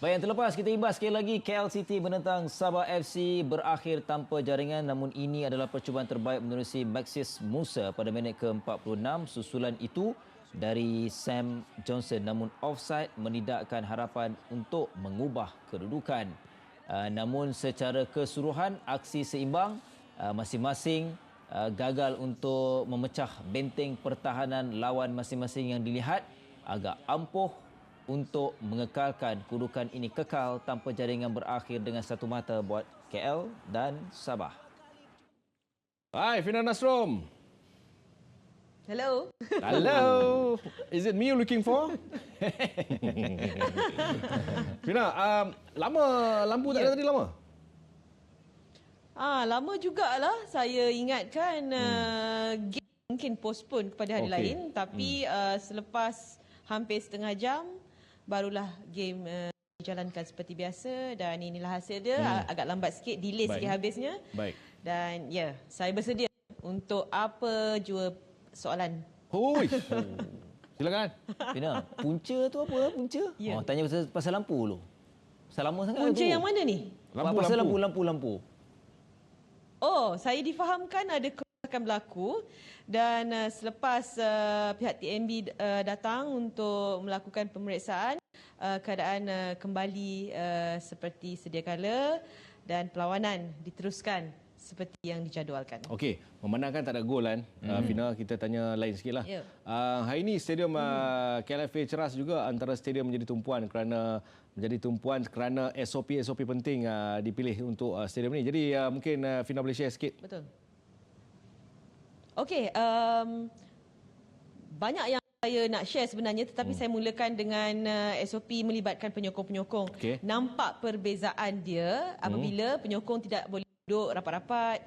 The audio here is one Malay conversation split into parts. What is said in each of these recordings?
Baik, yang terlepas kita imbas sekali lagi KL City menentang Sabah FC berakhir tanpa jaringan, namun ini adalah percubaan terbaik menerusi Maxis Musa pada minit ke-46. Susulan itu dari Sam Johnson, namun offside menidakkan harapan untuk mengubah kedudukan. Namun secara keseluruhan aksi seimbang, masing-masing gagal untuk memecah benteng pertahanan lawan masing-masing yang dilihat agak ampuh untuk mengekalkan kedudukan ini kekal tanpa jaringan berakhir dengan satu mata buat KL dan Sabah. Hai, Fina Nasrom. Hello. Hello. Is it me you're looking for? Fina, lama lampu tak ada tadi lama? Lama jugalah. Saya ingatkan game mungkin postpone kepada hari lain, tapi selepas hampir setengah jam barulah game dijalankan seperti biasa dan inilah hasil dia. Agak lambat sikit, delay sikit habisnya. Baik. Dan saya bersedia untuk apa jua soalan. Hui. Silakan. Fina, punca tu apa? Punca? Ya. Tanya pasal lampu dulu. Pasal lama sangat Punca tu. yang mana ni? Pasal lampu. Oh, saya difahamkan ada kerosakan berlaku dan selepas pihak TNB datang untuk melakukan pemeriksaan, keadaan kembali seperti sedia kala dan perlawanan diteruskan seperti yang dijadualkan. Okey, memandangkan tak ada gol kan, Fina, kita tanya lain sikitlah. Ya. Hari ini stadium KLFA Ceras juga antara stadium menjadi tumpuan kerana SOP penting dipilih untuk stadium ini. Jadi mungkin Fina boleh share sikit. Betul. Okey, banyak yang saya nak share sebenarnya, tetapi saya mulakan dengan SOP melibatkan penyokong-penyokong. Okey. Nampak perbezaan dia apabila penyokong tidak boleh duduk rapat-rapat.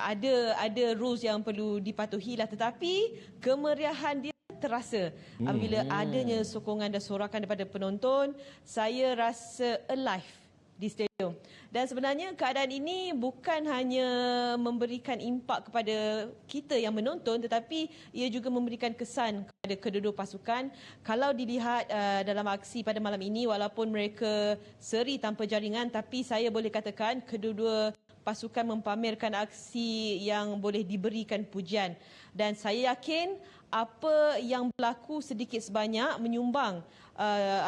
Ada rules yang perlu dipatuhilah, tetapi kemeriahan dia terasa apabila adanya sokongan dan sorakan daripada penonton. Saya rasa alive di stadium. Dan sebenarnya keadaan ini bukan hanya memberikan impak kepada kita yang menonton, tetapi ia juga memberikan kesan kepada kedua-dua pasukan. Kalau dilihat dalam aksi pada malam ini, walaupun mereka seri tanpa jaringan, tapi saya boleh katakan kedua-dua pasukan mempamerkan aksi yang boleh diberikan pujian. Dan saya yakin apa yang berlaku sedikit sebanyak menyumbang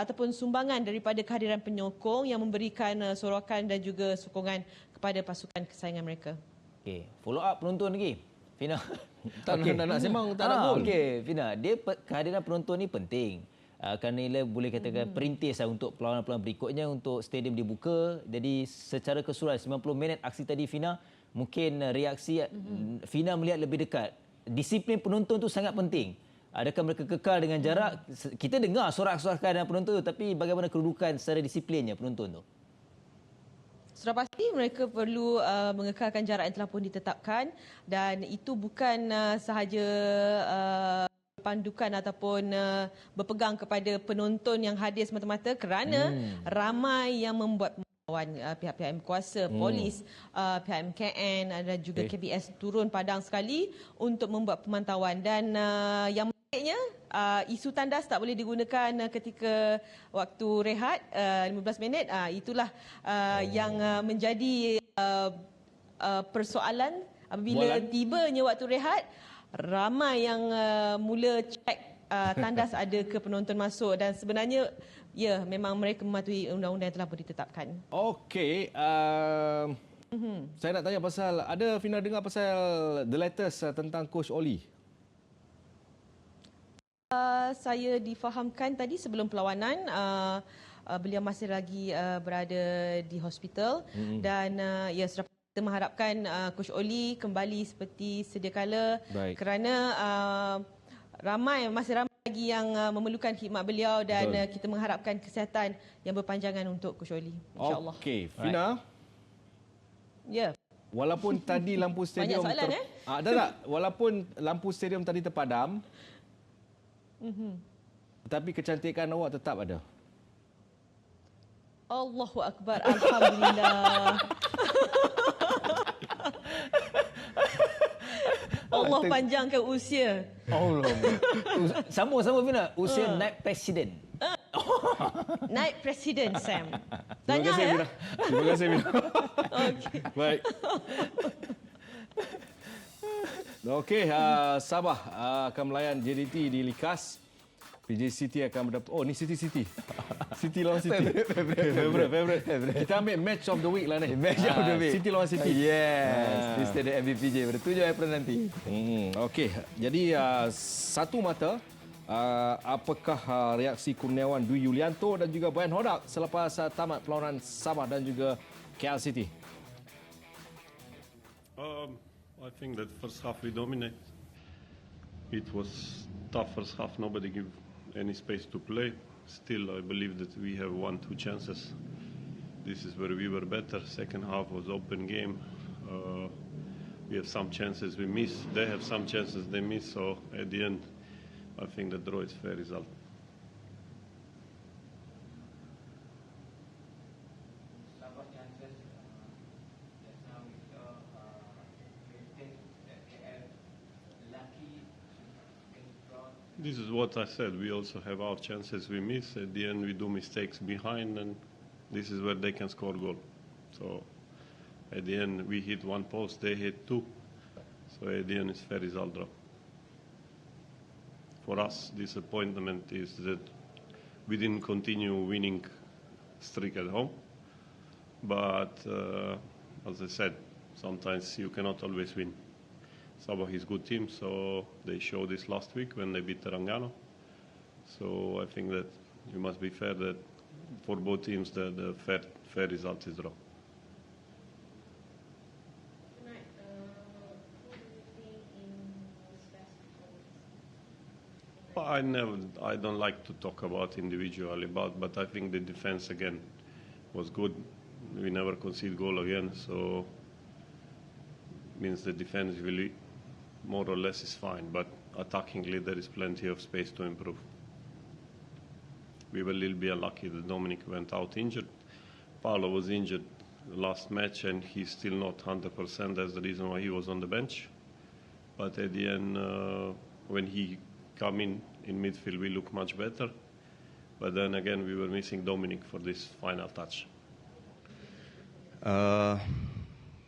ataupun sumbangan daripada kehadiran penyokong yang memberikan sorakan dan juga sokongan kepada pasukan kesayangan mereka. Okey, follow up penonton lagi. Fina. Tak nak sembang, tak ada gol. Okey, Fina, kehadiran penonton ni penting. Kerana ia boleh katakan perintis untuk perlawanan-perlawanan berikutnya untuk stadium dibuka. Jadi secara keseluruhan 90 minit aksi tadi, Fina, mungkin reaksi Fina melihat lebih dekat. Disiplin penonton tu sangat penting. Adakah mereka kekal dengan jarak? Kita dengar sorak-sorakan penonton tu, tapi bagaimana kedudukan secara disiplinnya penonton tu? Sudah pasti mereka perlu mengekalkan jarak yang telah pun ditetapkan, dan itu bukan sahaja pandukan ataupun berpegang kepada penonton yang hadir semata-mata, kerana ramai yang membuat pihak-pihak yang berkuasa, polis, pihak MKN dan juga KBS turun padang sekali untuk membuat pemantauan. Dan yang menariknya, isu tandas tak boleh digunakan ketika waktu rehat 15 minit. Itulah yang menjadi persoalan apabila tibanya waktu rehat. Ramai yang mula cek tandas ada ke penonton masuk, dan sebenarnya memang mereka mematuhi undang-undang yang telah pun ditetapkan. Okey, saya nak tanya pasal, ada Fina dengar pasal the latest tentang Coach Oli? Saya difahamkan tadi sebelum perlawanan beliau masih lagi berada di hospital, dan sudah kita mengharapkan Coach Oli kembali seperti sedia kala. Baik. Kerana masih ramai lagi yang memerlukan khidmat beliau, dan kita mengharapkan kesihatan yang berpanjangan untuk Coach Oli, insya-Allah. Okey, Fina. Ya. Walaupun tadi lampu stadium banyak soalan tak. Walaupun lampu stadium tadi terpadam, tetapi kecantikan awak tetap ada. Allahu Akbar, alhamdulillah. Allah panjangkan usia. Allah. Sama-sama, Fina. Usia naib presiden. naik presiden, Sam. Terima Tanya kasih, ya. Mina. Terima kasih, Mina. Okey. Baik. Okey, Sabah akan melayan JDT di Likas. PJ City akan mendapat... Oh, ni City. City lawan City. Favorite. Kita ambil match of the week lah ni. Match of the week. City lawan City. Yes. Di Stadium MVPJ pada 7 April nanti. Okey, jadi satu mata, apakah reaksi Kurniawan Dwi Yulianto dan juga Boyan Hodak selepas tamat perlawanan Sabah dan juga KL City? I think that first half we dominate. It was tough first half. Nobody give any space to play. Still, I believe that we have 1-2 chances. This is where we were better. Second half was open game. We have some chances we miss. They have some chances they miss. So at the end, I think the draw is fair result. This is what I said. We also have our chances we miss. At the end, we do mistakes behind, and this is where they can score goal. So at the end, we hit one post, they hit two. So at the end, it's fair result draw. For us, disappointment is that we didn't continue winning streak at home. But as I said, sometimes you cannot always win. Sabah is a good team, so they showed this last week when they beat Terengganu. So I think that you must be fair that for both teams the fair result is draw. I don't like to talk about individually, but I think the defense again was good. We never concede goal again, so means the defense really more or less is fine, but attackingly there is plenty of space to improve. We were a little bit unlucky that Dominic went out injured. Paolo was injured last match and he's still not 100%. That's the reason why he was on the bench. But at the end, when he come in midfield, we look much better. But then again, we were missing Dominic for this final touch.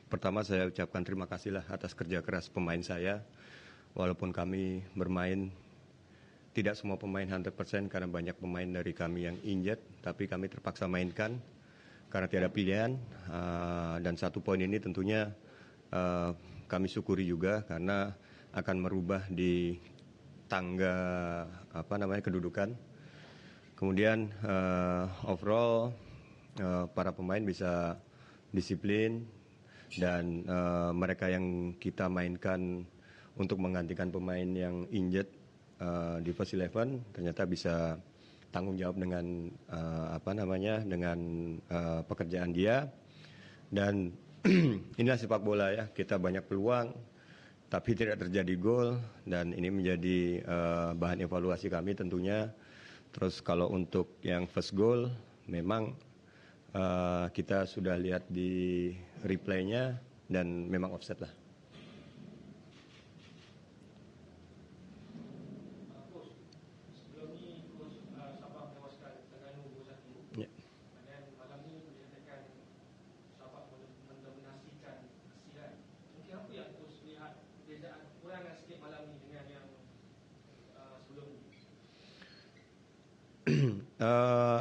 Pertama saya ucapkan terima kasih lah atas kerja keras pemain saya. Walaupun kami bermain, tidak semua pemain 100% karena banyak pemain dari kami yang injured, tapi kami terpaksa mainkan karena tidak ada pilihan. Dan satu poin ini tentunya kami syukuri juga karena akan merubah di tangga kedudukan. Kemudian overall para pemain bisa disiplin. Dan mereka yang kita mainkan untuk menggantikan pemain yang injured di First 11 ternyata bisa tanggung jawab dengan pekerjaan dia. Dan inilah sepak bola ya, kita banyak peluang tapi tidak terjadi gol, dan ini menjadi bahan evaluasi kami tentunya. Terus kalau untuk yang first goal memang kita sudah lihat di replaynya dan memang offset lah. Ya.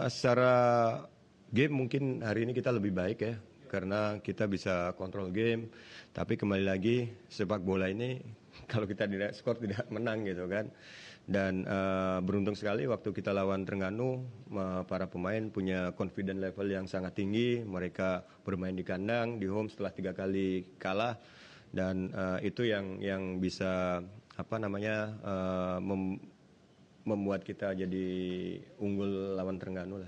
Secara game mungkin hari ini kita lebih baik ya, karena kita bisa kontrol game. Tapi kembali lagi, sepak bola ini kalau kita tidak skor tidak menang gitu kan. Dan beruntung sekali waktu kita lawan Terengganu, para pemain punya confidence level yang sangat tinggi. Mereka bermain di kandang, di home setelah 3 kali kalah. Dan itu yang bisa membuat kita jadi unggul lawan Terengganu lah.